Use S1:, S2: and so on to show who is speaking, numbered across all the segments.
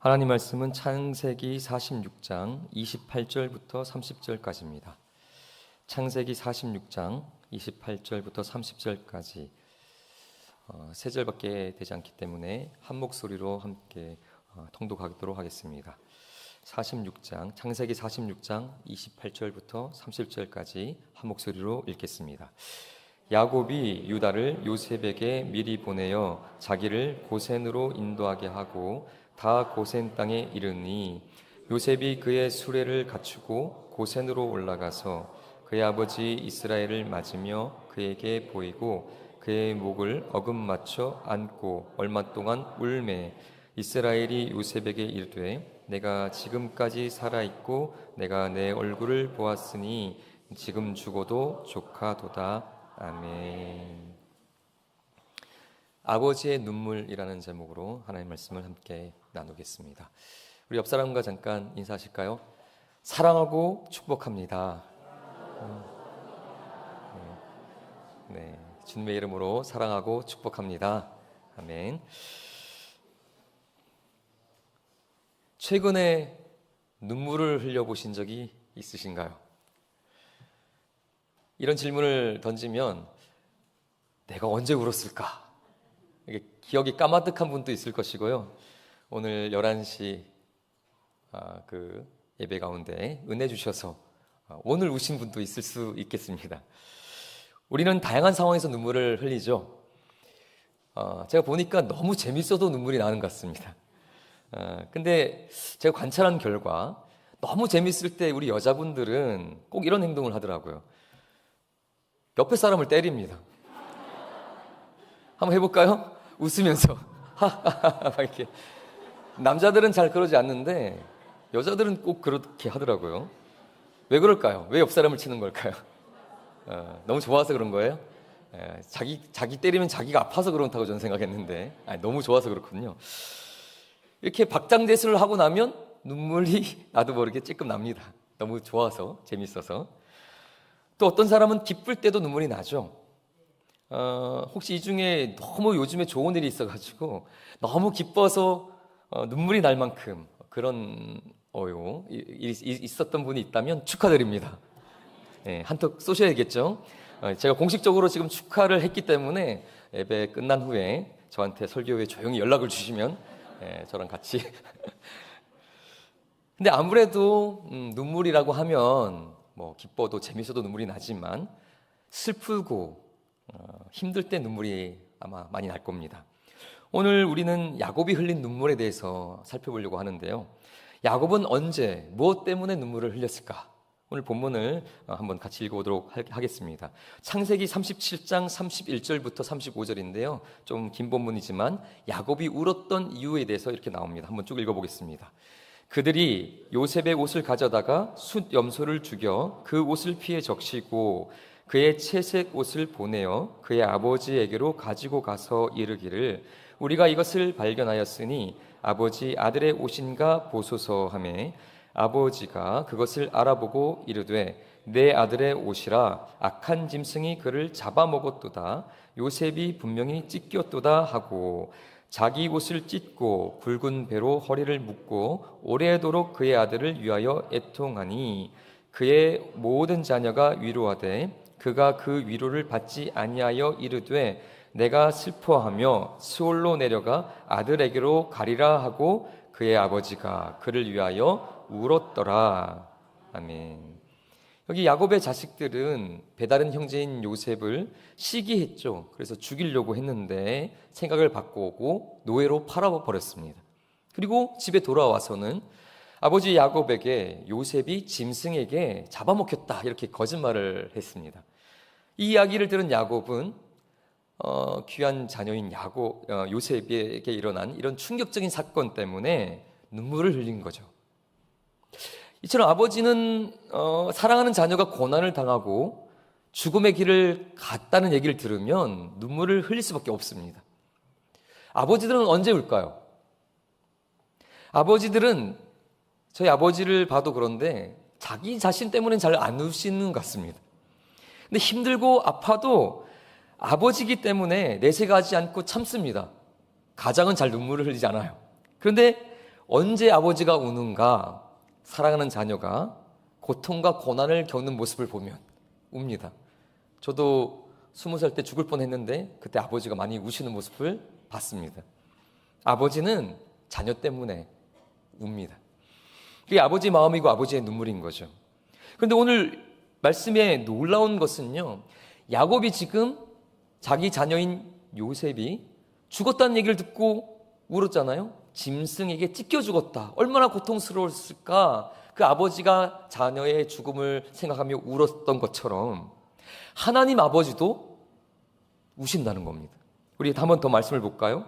S1: 하나님 말씀은 창세기 46장 28절부터 30절까지입니다. 창세기 46장 28절부터 30절까지 세 절밖에 되지 않기 때문에 한 목소리로 함께 통독하도록 하겠습니다. 창세기 46장 28절부터 30절까지 한 목소리로 읽겠습니다. 야곱이 유다를 요셉에게 미리 보내어 자기를 고센으로 인도하게 하고 다 고센 땅에 이르니 요셉이 그의 수레를 갖추고 고센으로 올라가서 그의 아버지 이스라엘을 맞으며 그에게 보이고 그의 목을 어금맞춰 안고 얼마 동안 울매 이스라엘이 요셉에게 이르되 내가 지금까지 살아있고 내가 내 얼굴을 보았으니 지금 죽어도 조카도다. 아멘. 아버지의 눈물이라는 제목으로 하나님의 말씀을 함께 나누겠습니다. 우리 옆 사람과 잠깐 인사하실까요? 사랑하고 축복합니다. 네, 주님의 이름으로 사랑하고 축복합니다. 아멘. 최근에 눈물을 흘려보신 적이 있으신가요? 이런 질문을 던지면 내가 언제 울었을까? 이게 기억이 까마득한 분도 있을 것이고요. 오늘 11시 그 예배 가운데 은혜 주셔서 오늘 우신 분도 있을 수 있겠습니다. 우리는 다양한 상황에서 눈물을 흘리죠. 제가 보니까 너무 재밌어도 눈물이 나는 것 같습니다. 근데 제가 관찰한 결과 너무 재밌을 때 우리 여자분들은 꼭 이런 행동을 하더라고요. 옆에 사람을 때립니다. 한번 해볼까요? 웃으면서 하하하 이렇게. 남자들은 잘 그러지 않는데 여자들은 꼭 그렇게 하더라고요. 왜 그럴까요? 왜 옆 사람을 치는 걸까요? 너무 좋아서 그런 거예요? 자기 때리면 자기가 아파서 그렇다고 저는 생각했는데 너무 좋아서 그렇군요. 이렇게 박장대소를 하고 나면 눈물이 나도 모르게 찔끔 납니다. 너무 좋아서, 재밌어서. 또 어떤 사람은 기쁠 때도 눈물이 나죠. 혹시 이 중에 너무 요즘에 좋은 일이 있어가지고 너무 기뻐서 눈물이 날 만큼 그런 있었던 분이 있다면 축하드립니다. 네, 한턱 쏘셔야겠죠. 제가 공식적으로 지금 축하를 했기 때문에 예배 끝난 후에 저한테 설교 후에 조용히 연락을 주시면 저랑 같이 근데 아무래도 눈물이라고 하면 뭐 기뻐도 재밌어도 눈물이 나지만 슬프고 힘들 때 눈물이 아마 많이 날 겁니다. 오늘 우리는 야곱이 흘린 눈물에 대해서 살펴보려고 하는데요. 야곱은 언제 무엇 때문에 눈물을 흘렸을까? 오늘 본문을 한번 같이 읽어보도록 하겠습니다. 창세기 37장 31절부터 35절인데요. 좀 긴 본문이지만 야곱이 울었던 이유에 대해서 이렇게 나옵니다. 한번 쭉 읽어보겠습니다. 그들이 요셉의 옷을 가져다가 숫 염소를 죽여 그 옷을 피해 적시고 그의 채색 옷을 보내어 그의 아버지에게로 가지고 가서 이르기를 우리가 이것을 발견하였으니 아버지 아들의 옷인가 보소서 하매 아버지가 그것을 알아보고 이르되 내 아들의 옷이라 악한 짐승이 그를 잡아먹었도다 요셉이 분명히 찢겼도다 하고 자기 옷을 찢고 굵은 배로 허리를 묶고 오래도록 그의 아들을 위하여 애통하니 그의 모든 자녀가 위로하되 그가 그 위로를 받지 아니하여 이르되 내가 슬퍼하며 스올로 내려가 아들에게로 가리라 하고 그의 아버지가 그를 위하여 울었더라. 아멘. 여기 야곱의 자식들은 배다른 형제인 요셉을 시기했죠. 그래서 죽이려고 했는데 생각을 바꾸고 노예로 팔아버렸습니다. 그리고 집에 돌아와서는 아버지 야곱에게 요셉이 짐승에게 잡아먹혔다 이렇게 거짓말을 했습니다. 이 이야기를 들은 야곱은 귀한 자녀인 요셉에게 일어난 이런 충격적인 사건 때문에 눈물을 흘린 거죠. 이처럼 아버지는 사랑하는 자녀가 고난을 당하고 죽음의 길을 갔다는 얘기를 들으면 눈물을 흘릴 수밖에 없습니다. 아버지들은 언제 울까요? 아버지들은 저희 아버지를 봐도 그런데 자기 자신 때문에 잘 안 우시는 것 같습니다. 근데 힘들고 아파도 아버지기 때문에 내색하지 않고 참습니다. 가장은 잘 눈물을 흘리지 않아요. 그런데 언제 아버지가 우는가? 사랑하는 자녀가 고통과 고난을 겪는 모습을 보면 웁니다. 저도 20살 때 죽을 뻔했는데 그때 아버지가 많이 우시는 모습을 봤습니다. 아버지는 자녀 때문에 웁니다. 그게 아버지의 마음이고 아버지의 눈물인 거죠. 그런데 오늘 말씀에 놀라운 것은요, 야곱이 지금 자기 자녀인 요셉이 죽었다는 얘기를 듣고 울었잖아요. 짐승에게 찢겨 죽었다. 얼마나 고통스러웠을까. 그 아버지가 자녀의 죽음을 생각하며 울었던 것처럼 하나님 아버지도 우신다는 겁니다. 우리 한 번 더 말씀을 볼까요?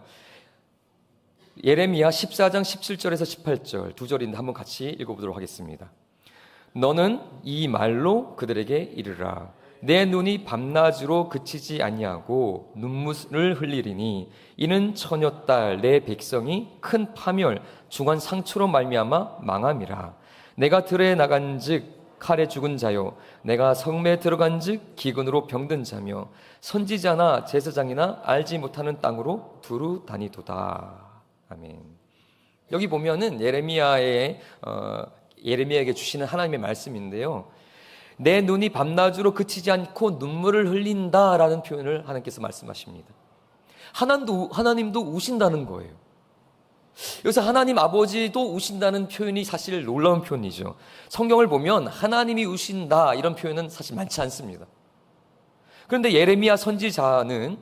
S1: 예레미야 14장 17절에서 18절 두 절인데 한번 같이 읽어보도록 하겠습니다. 너는 이 말로 그들에게 이르라. 내 눈이 밤낮으로 그치지 아니하고 눈물을 흘리리니 이는 처녀딸 내 백성이 큰 파멸 중한 상처로 말미암아 망함이라. 내가 들에 나간즉 칼에 죽은 자요 내가 성매에 들어간즉 기근으로 병든 자며 선지자나 제사장이나 알지 못하는 땅으로 두루 다니도다. 아멘. 여기 보면은 예레미야에게 주시는 하나님의 말씀인데요. 내 눈이 밤낮으로 그치지 않고 눈물을 흘린다라는 표현을 하나님께서 말씀하십니다. 하나님도 우신다는 거예요. 여기서 하나님 아버지도 우신다는 표현이 사실 놀라운 표현이죠. 성경을 보면 하나님이 우신다 이런 표현은 사실 많지 않습니다. 그런데 예레미야 선지자는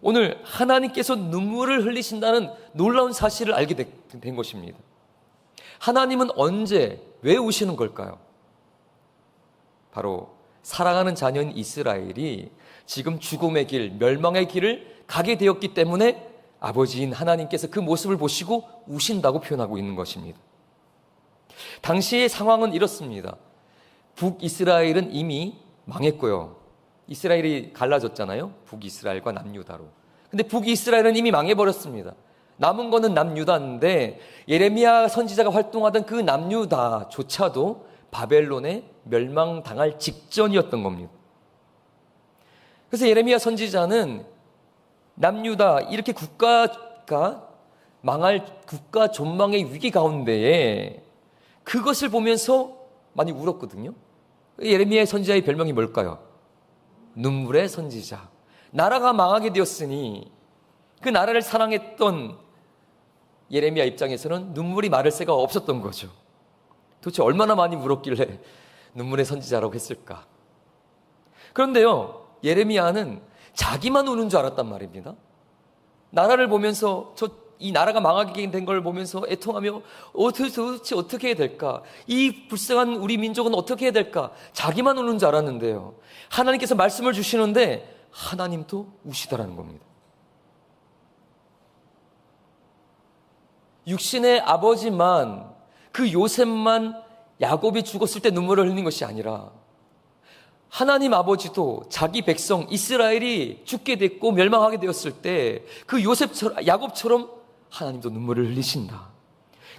S1: 오늘 하나님께서 눈물을 흘리신다는 놀라운 사실을 알게 된 것입니다. 하나님은 언제, 왜 우시는 걸까요? 바로 사랑하는 자녀인 이스라엘이 지금 죽음의 길, 멸망의 길을 가게 되었기 때문에 아버지인 하나님께서 그 모습을 보시고 우신다고 표현하고 있는 것입니다. 당시의 상황은 이렇습니다. 북이스라엘은 이미 망했고요. 이스라엘이 갈라졌잖아요. 북이스라엘과 남유다로. 근데 북이스라엘은 이미 망해버렸습니다. 남은 거는 남유다인데 예레미야 선지자가 활동하던 그 남유다조차도 바벨론에 멸망당할 직전이었던 겁니다. 그래서 예레미야 선지자는 남유다 이렇게 국가가 망할 국가 존망의 위기 가운데에 그것을 보면서 많이 울었거든요. 예레미야 선지자의 별명이 뭘까요? 눈물의 선지자. 나라가 망하게 되었으니 그 나라를 사랑했던 예레미야 입장에서는 눈물이 마를 새가 없었던 거죠. 도대체 얼마나 많이 울었길래 눈물의 선지자라고 했을까? 그런데요, 예레미야는 자기만 우는 줄 알았단 말입니다. 나라를 보면서 이 나라가 망하게 된 걸 보면서 애통하며 도대체 어떻게 해야 될까? 이 불쌍한 우리 민족은 어떻게 해야 될까? 자기만 우는 줄 알았는데요. 하나님께서 말씀을 주시는데 하나님도 우시다라는 겁니다. 육신의 아버지만 그 요셉만 야곱이 죽었을 때 눈물을 흘린 것이 아니라 하나님 아버지도 자기 백성 이스라엘이 죽게 됐고 멸망하게 되었을 때 그 야곱처럼 하나님도 눈물을 흘리신다.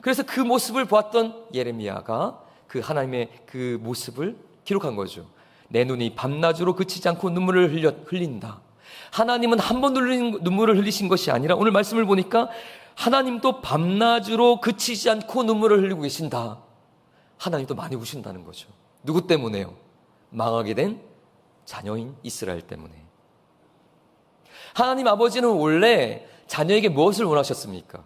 S1: 그래서 그 모습을 보았던 예레미야가 그 하나님의 그 모습을 기록한 거죠. 내 눈이 밤낮으로 그치지 않고 눈물을 흘린다. 하나님은 한 번 눈물을 흘리신 것이 아니라 오늘 말씀을 보니까 하나님도 밤낮으로 그치지 않고 눈물을 흘리고 계신다. 하나님도 많이 우신다는 거죠. 누구 때문에요? 망하게 된 자녀인 이스라엘 때문에. 하나님 아버지는 원래 자녀에게 무엇을 원하셨습니까?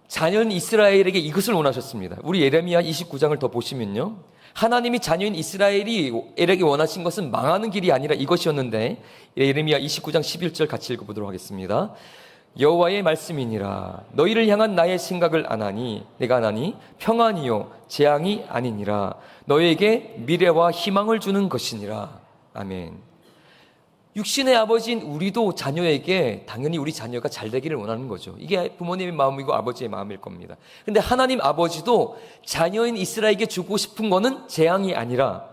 S1: 자녀인 이스라엘에게 이것을 원하셨습니다. 우리 예레미야 29장을 더 보시면요. 하나님이 자녀인 이스라엘에게 원하신 것은 망하는 길이 아니라 이것이었는데 예레미야 29장 11절 같이 읽어보도록 하겠습니다. 여호와의 말씀이니라. 너희를 향한 나의 생각을 아나니 내가 아나니 평안이요 재앙이 아니니라. 너희에게 미래와 희망을 주는 것이니라. 아멘. 육신의 아버지인 우리도 자녀에게 당연히 우리 자녀가 잘 되기를 원하는 거죠. 이게 부모님의 마음이고 아버지의 마음일 겁니다. 그런데 하나님 아버지도 자녀인 이스라엘에게 주고 싶은 거는 재앙이 아니라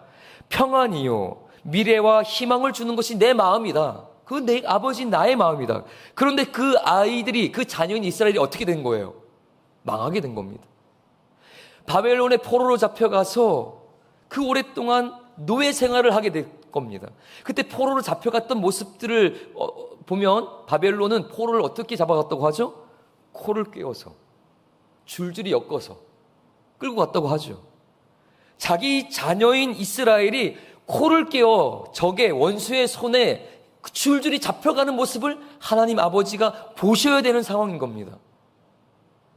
S1: 평안이요 미래와 희망을 주는 것이 내 마음이다. 그 내 아버지인 나의 마음이다. 그런데 그 아이들이 그 자녀인 이스라엘이 어떻게 된 거예요? 망하게 된 겁니다. 바벨론의 포로로 잡혀가서 그 오랫동안 노예 생활을 하게 될 겁니다. 그때 포로로 잡혀갔던 모습들을 보면 바벨론은 포로를 어떻게 잡아갔다고 하죠? 코를 꿰어서 줄줄이 엮어서 끌고 갔다고 하죠. 자기 자녀인 이스라엘이 코를 깨어 적의 원수의 손에 줄줄이 잡혀가는 모습을 하나님 아버지가 보셔야 되는 상황인 겁니다.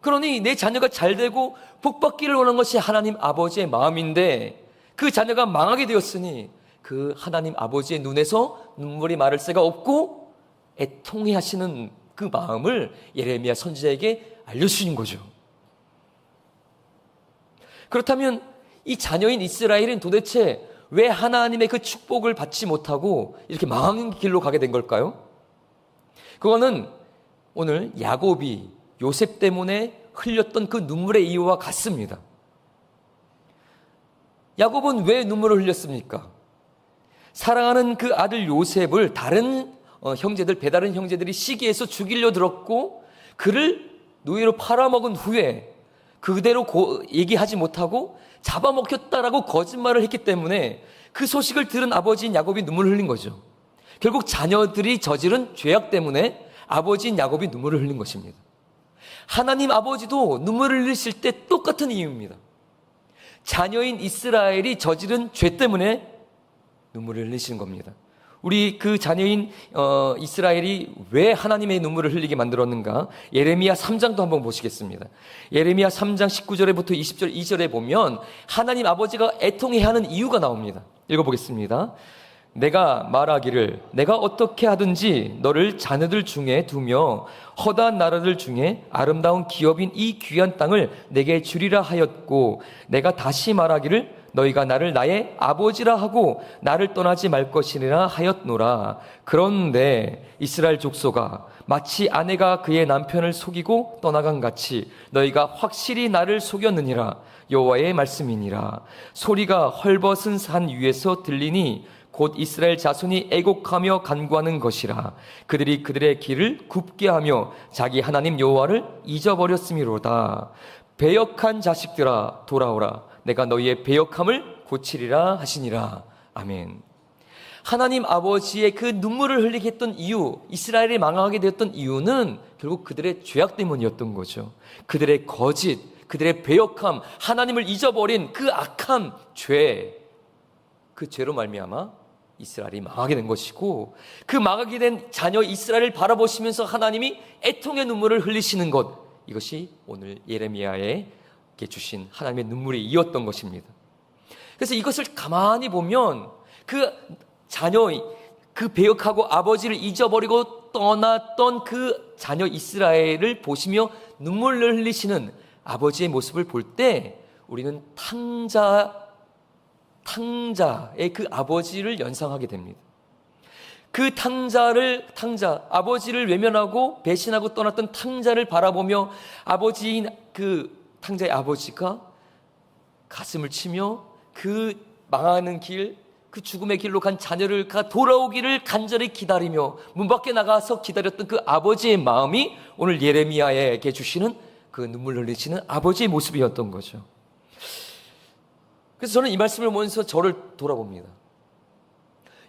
S1: 그러니 내 자녀가 잘 되고 복받기를 원하는 것이 하나님 아버지의 마음인데 그 자녀가 망하게 되었으니 그 하나님 아버지의 눈에서 눈물이 마를 새가 없고 애통해 하시는 그 마음을 예레미야 선지자에게 알려주신 거죠. 그렇다면 이 자녀인 이스라엘은 도대체 왜 하나님의 그 축복을 받지 못하고 이렇게 망하는 길로 가게 된 걸까요? 그거는 오늘 야곱이 요셉 때문에 흘렸던 그 눈물의 이유와 같습니다. 야곱은 왜 눈물을 흘렸습니까? 사랑하는 그 아들 요셉을 다른 형제들, 배다른 형제들이 시기해서 죽이려 들었고 그를 노예로 팔아먹은 후에 그대로 얘기하지 못하고 잡아먹혔다라고 거짓말을 했기 때문에 그 소식을 들은 아버지인 야곱이 눈물을 흘린 거죠. 결국 자녀들이 저지른 죄악 때문에 아버지인 야곱이 눈물을 흘린 것입니다. 하나님 아버지도 눈물을 흘리실 때 똑같은 이유입니다. 자녀인 이스라엘이 저지른 죄 때문에 눈물을 흘리시는 겁니다. 우리 그 자녀인 이스라엘이 왜 하나님의 눈물을 흘리게 만들었는가? 예레미야 3장도 한번 보시겠습니다. 예레미야 3장 19절부터 20절 2절에 보면 하나님 아버지가 애통해하는 이유가 나옵니다. 읽어보겠습니다. 내가 말하기를 내가 어떻게 하든지 너를 자녀들 중에 두며 허다한 나라들 중에 아름다운 기업인 이 귀한 땅을 내게 주리라 하였고 내가 다시 말하기를 너희가 나를 나의 아버지라 하고 나를 떠나지 말 것이니라 하였노라. 그런데 이스라엘 족속아 마치 아내가 그의 남편을 속이고 떠나간 같이 너희가 확실히 나를 속였느니라. 여호와의 말씀이니라. 소리가 헐벗은 산 위에서 들리니 곧 이스라엘 자손이 애곡하며 간구하는 것이라. 그들이 그들의 길을 굽게 하며 자기 하나님 여호와를 잊어버렸음이로다. 배역한 자식들아 돌아오라. 내가 너희의 배역함을 고치리라 하시니라. 아멘. 하나님 아버지의 그 눈물을 흘리게 했던 이유, 이스라엘이 망하게 되었던 이유는 결국 그들의 죄악 때문이었던 거죠. 그들의 거짓, 그들의 배역함, 하나님을 잊어버린 그 악한 죄, 그 죄로 말미암아 이스라엘이 망하게 된 것이고 그 망하게 된 자녀 이스라엘을 바라보시면서 하나님이 애통의 눈물을 흘리시는 것, 이것이 오늘 예레미야에게 주신 하나님의 눈물이 이었던 것입니다. 그래서 이것을 가만히 보면 그 자녀, 그 배역하고 아버지를 잊어버리고 떠났던 그 자녀 이스라엘을 보시며 눈물을 흘리시는 아버지의 모습을 볼 때 우리는 탕자의 그 아버지를 연상하게 됩니다. 그 아버지를 외면하고 배신하고 떠났던 탕자를 바라보며 아버지인 그 탕자의 아버지가 가슴을 치며 그 망하는 길, 그 죽음의 길로 간 자녀를 돌아오기를 간절히 기다리며 문 밖에 나가서 기다렸던 그 아버지의 마음이 오늘 예레미야에게 주시는 그 눈물 흘리시는 아버지의 모습이었던 거죠. 그래서 저는 이 말씀을 보면서 저를 돌아봅니다.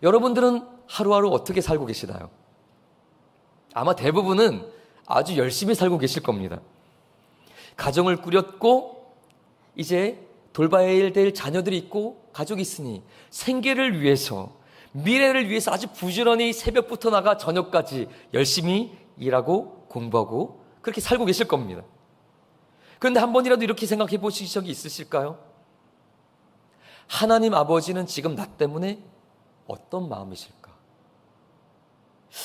S1: 여러분들은 하루하루 어떻게 살고 계시나요? 아마 대부분은 아주 열심히 살고 계실 겁니다. 가정을 꾸렸고 이제 돌봐야 될 자녀들이 있고 가족이 있으니 생계를 위해서, 미래를 위해서 아주 부지런히 새벽부터 나가 저녁까지 열심히 일하고 공부하고 그렇게 살고 계실 겁니다. 그런데 한 번이라도 이렇게 생각해 보신 적이 있으실까요? 하나님 아버지는 지금 나 때문에 어떤 마음이실까?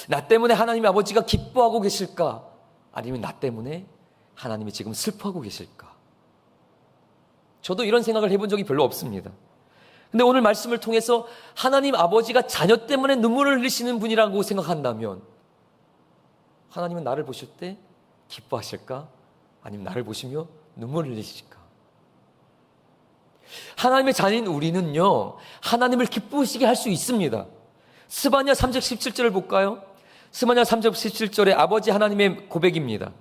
S1: 나 때문에 하나님 아버지가 기뻐하고 계실까? 아니면 나 때문에 하나님이 지금 슬퍼하고 계실까? 저도 이런 생각을 해본 적이 별로 없습니다. 근데 오늘 말씀을 통해서 하나님 아버지가 자녀 때문에 눈물을 흘리시는 분이라고 생각한다면 하나님은 나를 보실 때 기뻐하실까? 아니면 나를 보시며 눈물을 흘리실까? 하나님의 자녀인 우리는요, 하나님을 기쁘시게 할 수 있습니다. 스바냐 3장 17절을 볼까요? 스바냐 3장 17절에 아버지 하나님의 고백입니다.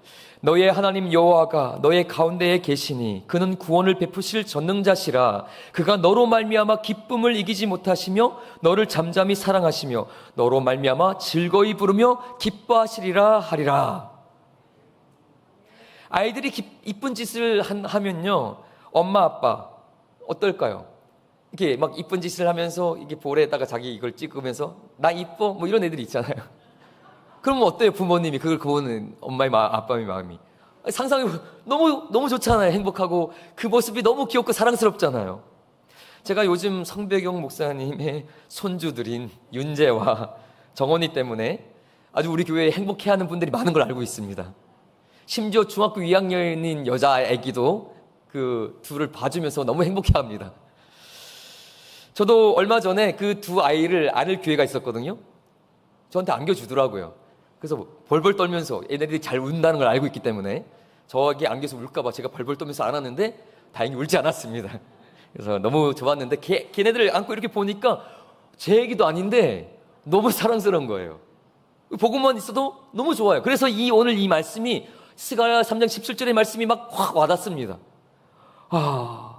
S1: 너의 하나님 여호와가 너의 가운데에 계시니 그는 구원을 베푸실 전능자시라. 그가 너로 말미암아 기쁨을 이기지 못하시며 너를 잠잠히 사랑하시며 너로 말미암아 즐거이 부르며 기뻐하시리라 하리라. 아이들이 이쁜 짓을 하면요, 엄마 아빠 어떨까요? 이렇게 막 이쁜 짓을 하면서 이게 볼에다가 자기 이걸 찍으면서 나 이뻐 뭐 이런 애들이 있잖아요. 그러면 어때요? 부모님이 그걸 보는 엄마의 아빠의 마음이 상상이 너무 좋잖아요. 행복하고 그 모습이 너무 귀엽고 사랑스럽잖아요. 제가 요즘 성배경 목사님의 손주들인 윤재와 정원이 때문에 아주 우리 교회에 행복해하는 분들이 많은 걸 알고 있습니다. 심지어 중학교 2학년인 여자애기도 그 둘을 봐주면서 너무 행복해합니다. 저도 얼마 전에 그 두 아이를 안을 기회가 있었거든요. 저한테 안겨주더라고요. 그래서 벌벌 떨면서 얘네들이 잘 운다는 걸 알고 있기 때문에 저에게 안겨서 울까봐 제가 벌벌 떨면서 안았는데 다행히 울지 않았습니다. 그래서 너무 좋았는데 걔네들을 안고 이렇게 보니까 제 얘기도 아닌데 너무 사랑스러운 거예요. 보고만 있어도 너무 좋아요. 그래서 오늘 이 말씀이 스가랴 3장 17절의 말씀이 막 확 와닿습니다.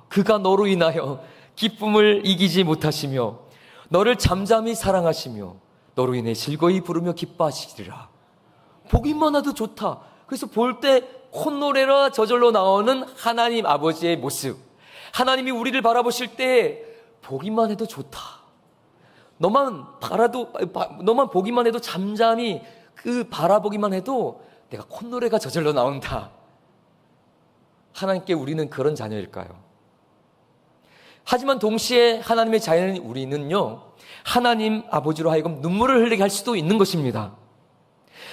S1: 그가 너로 인하여 기쁨을 이기지 못하시며 너를 잠잠히 사랑하시며 너로 인해 즐거이 부르며 기뻐하시리라. 보기만 해도 좋다. 그래서 볼 때 콧노래라 저절로 나오는 하나님 아버지의 모습, 하나님이 우리를 바라보실 때 보기만 해도 좋다. 너만 보기만 해도 잠잠히 그 바라보기만 해도 내가 콧노래가 저절로 나온다. 하나님께 우리는 그런 자녀일까요? 하지만 동시에 하나님의 자녀인 우리는요, 하나님 아버지로 하여금 눈물을 흘리게 할 수도 있는 것입니다.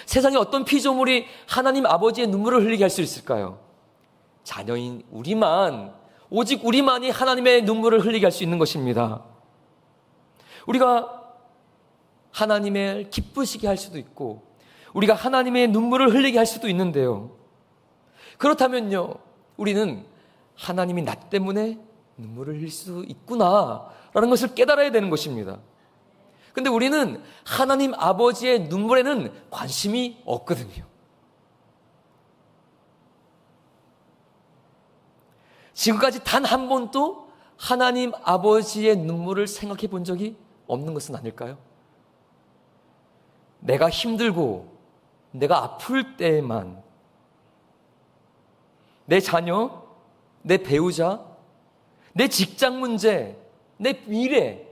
S1: 세상에 어떤 피조물이 하나님 아버지의 눈물을 흘리게 할 수 있을까요? 자녀인 오직 우리만이 하나님의 눈물을 흘리게 할 수 있는 것입니다. 우리가 하나님을 기쁘시게 할 수도 있고 우리가 하나님의 눈물을 흘리게 할 수도 있는데요, 그렇다면요, 우리는 하나님이 나 때문에 눈물을 흘릴 수 있구나라는 것을 깨달아야 되는 것입니다. 근데 우리는 하나님 아버지의 눈물에는 관심이 없거든요. 지금까지 단 한 번도 하나님 아버지의 눈물을 생각해 본 적이 없는 것은 아닐까요? 내가 힘들고 내가 아플 때만 내 자녀, 내 배우자, 내 직장 문제, 내 미래,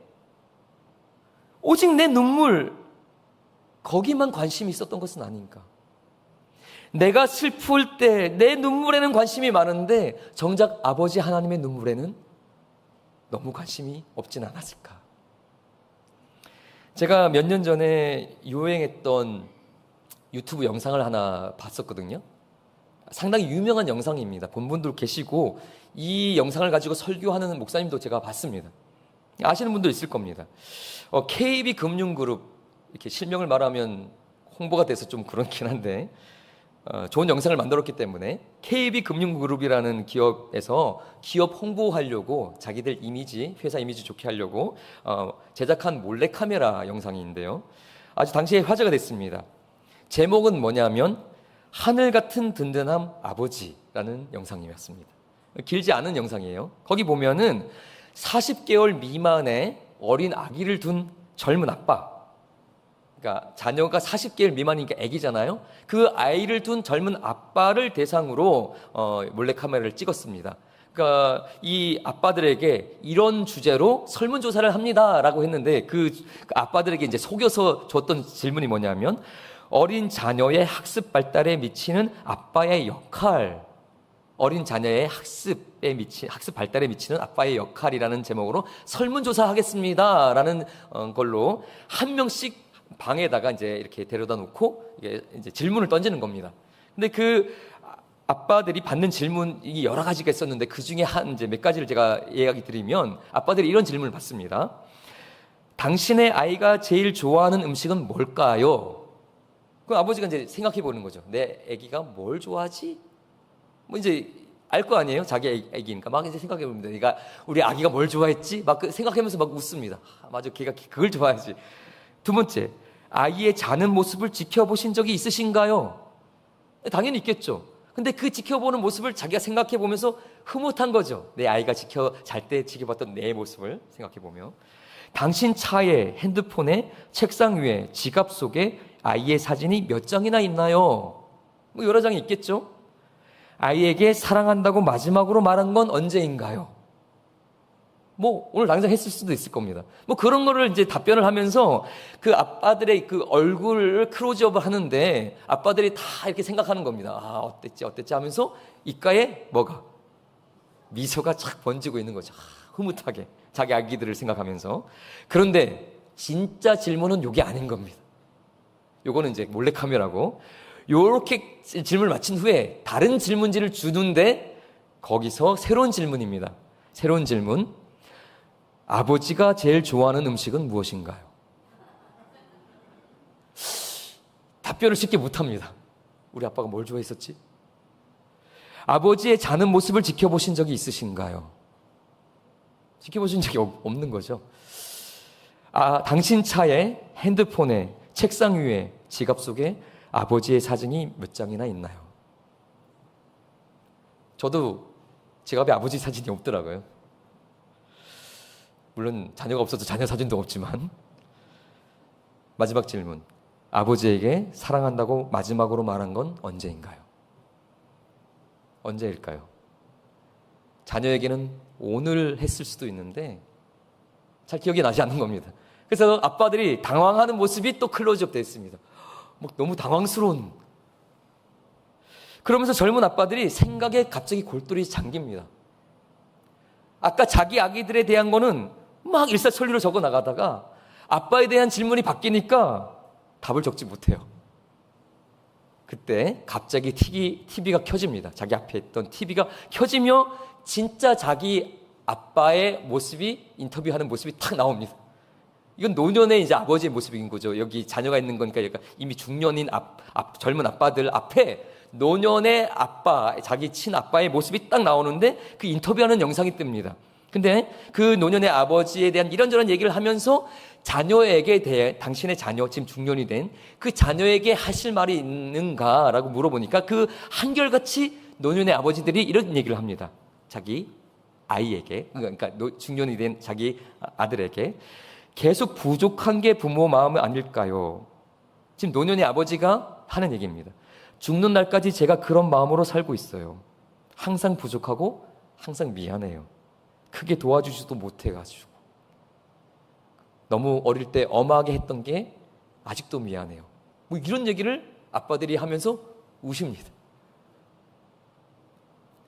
S1: 오직 내 눈물, 거기만 관심이 있었던 것은 아닌가. 내가 슬플 때 내 눈물에는 관심이 많은데 정작 아버지 하나님의 눈물에는 너무 관심이 없진 않았을까. 제가 몇 년 전에 유행했던 유튜브 영상을 하나 봤었거든요. 상당히 유명한 영상입니다. 본 분들 계시고 이 영상을 가지고 설교하는 목사님도 제가 봤습니다. 아시는 분도 있을 겁니다. KB금융그룹, 이렇게 실명을 말하면 홍보가 돼서 좀 그렇긴 한데 좋은 영상을 만들었기 때문에 KB금융그룹이라는 기업에서 기업 홍보하려고 자기들 이미지, 회사 이미지 좋게 하려고 제작한 몰래카메라 영상인데요, 아주 당시에 화제가 됐습니다. 제목은 뭐냐면 하늘 같은 든든함 아버지라는 영상이었습니다. 길지 않은 영상이에요. 거기 보면은 40개월 미만의 어린 아기를 둔 젊은 아빠, 그러니까 자녀가 40개월 미만이니까 아기잖아요. 그 아이를 둔 젊은 아빠를 대상으로 몰래카메라를 찍었습니다. 그러니까 이 아빠들에게 이런 주제로 설문조사를 합니다라고 했는데 그 아빠들에게 이제 속여서 줬던 질문이 뭐냐면 어린 자녀의 학습 발달에 미치는 아빠의 역할, 어린 자녀의 학습 발달에 미치는 아빠의 역할이라는 제목으로 설문조사 하겠습니다라는 걸로 한 명씩 방에다가 이제 이렇게 데려다 놓고 이제 질문을 던지는 겁니다. 근데 그 아빠들이 받는 질문이 여러 가지가 있었는데 그 중에 이제 몇 가지를 제가 이야기 드리면 아빠들이 이런 질문을 받습니다. 당신의 아이가 제일 좋아하는 음식은 뭘까요? 그럼 아버지가 이제 생각해 보는 거죠. 내 아기가 뭘 좋아하지? 뭐 이제 알 거 아니에요? 자기 아기니까 막 이제 생각해 봅니다. 그러니까 우리 아기가 뭘 좋아했지? 막 생각하면서 막 웃습니다. 맞아, 걔가 그걸 좋아하지. 두 번째, 아이의 자는 모습을 지켜보신 적이 있으신가요? 당연히 있겠죠. 근데 그 지켜보는 모습을 자기가 생각해 보면서 흐뭇한 거죠. 내 아이가 잘 때 지켜봤던 내 모습을 생각해 보며. 당신 차에, 핸드폰에, 책상 위에, 지갑 속에 아이의 사진이 몇 장이나 있나요? 뭐 여러 장이 있겠죠. 아이에게 사랑한다고 마지막으로 말한 건 언제인가요? 뭐 오늘 당장 했을 수도 있을 겁니다. 뭐 그런 거를 이제 답변을 하면서 그 아빠들의 그 얼굴을 클로즈업을 하는데 아빠들이 다 이렇게 생각하는 겁니다. 아, 어땠지 하면서 입가에 뭐가? 미소가 착 번지고 있는 거죠. 흐뭇하게 자기 아기들을 생각하면서. 그런데 진짜 질문은 이게 아닌 겁니다. 요거는 이제 몰래카메라고 요렇게 질문을 마친 후에 다른 질문지를 주는데 거기서 새로운 질문입니다. 새로운 질문. 아버지가 제일 좋아하는 음식은 무엇인가요? 답변을 쉽게 못합니다. 우리 아빠가 뭘 좋아했었지? 아버지의 자는 모습을 지켜보신 적이 있으신가요? 지켜보신 적이 없는 거죠. 아, 당신 차에, 핸드폰에, 책상 위에, 지갑 속에 아버지의 사진이 몇 장이나 있나요? 저도 지갑에 아버지 사진이 없더라고요. 물론 자녀가 없어서 자녀 사진도 없지만. 마지막 질문. 아버지에게 사랑한다고 마지막으로 말한 건 언제인가요? 언제일까요? 자녀에게는 오늘 했을 수도 있는데 잘 기억이 나지 않는 겁니다. 그래서 아빠들이 당황하는 모습이 또 클로즈업 되어 있습니다. 너무 당황스러운. 그러면서 젊은 아빠들이 생각에 갑자기 골똘히 잠깁니다. 아까 자기 아기들에 대한 거는 막 일사천리로 적어 나가다가 아빠에 대한 질문이 바뀌니까 답을 적지 못해요. 그때 갑자기 TV가 켜집니다. 자기 앞에 있던 TV가 켜지며 진짜 자기 아빠의 모습이, 인터뷰하는 모습이 탁 나옵니다. 이건 노년의 이제 아버지의 모습인 거죠. 여기 자녀가 있는 거니까 이미 중년인 젊은 아빠들 앞에 노년의 아빠, 자기 친아빠의 모습이 딱 나오는데 그 인터뷰하는 영상이 뜹니다. 근데 그 노년의 아버지에 대한 이런저런 얘기를 하면서 자녀에게 대해, 당신의 자녀, 지금 중년이 된 그 자녀에게 하실 말이 있는가라고 물어보니까 그 한결같이 노년의 아버지들이 이런 얘기를 합니다. 자기 아이에게, 그러니까 중년이 된 자기 아들에게 계속 부족한 게 부모 마음은 아닐까요? 지금 노년의 아버지가 하는 얘기입니다. 죽는 날까지 제가 그런 마음으로 살고 있어요. 항상 부족하고 항상 미안해요. 크게 도와주지도 못해가지고 너무 어릴 때 엄하게 했던 게 아직도 미안해요. 뭐 이런 얘기를 아빠들이 하면서 우십니다.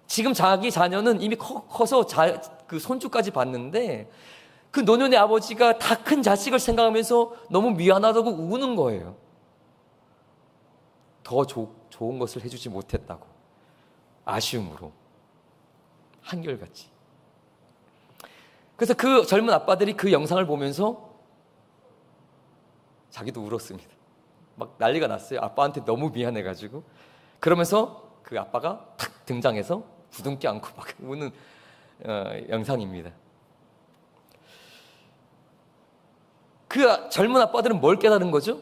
S1: 지금 자기 자녀는 이미 커서 그 손주까지 봤는데 그 노년의 아버지가 다 큰 자식을 생각하면서 너무 미안하다고 우는 거예요. 더 좋은 것을 해주지 못했다고. 아쉬움으로. 한결같이. 그래서 그 젊은 아빠들이 그 영상을 보면서 자기도 울었습니다. 막 난리가 났어요. 아빠한테 너무 미안해가지고. 그러면서 그 아빠가 탁 등장해서 부둥켜 안고 막 우는 영상입니다. 그 젊은 아빠들은 뭘 깨달은 거죠?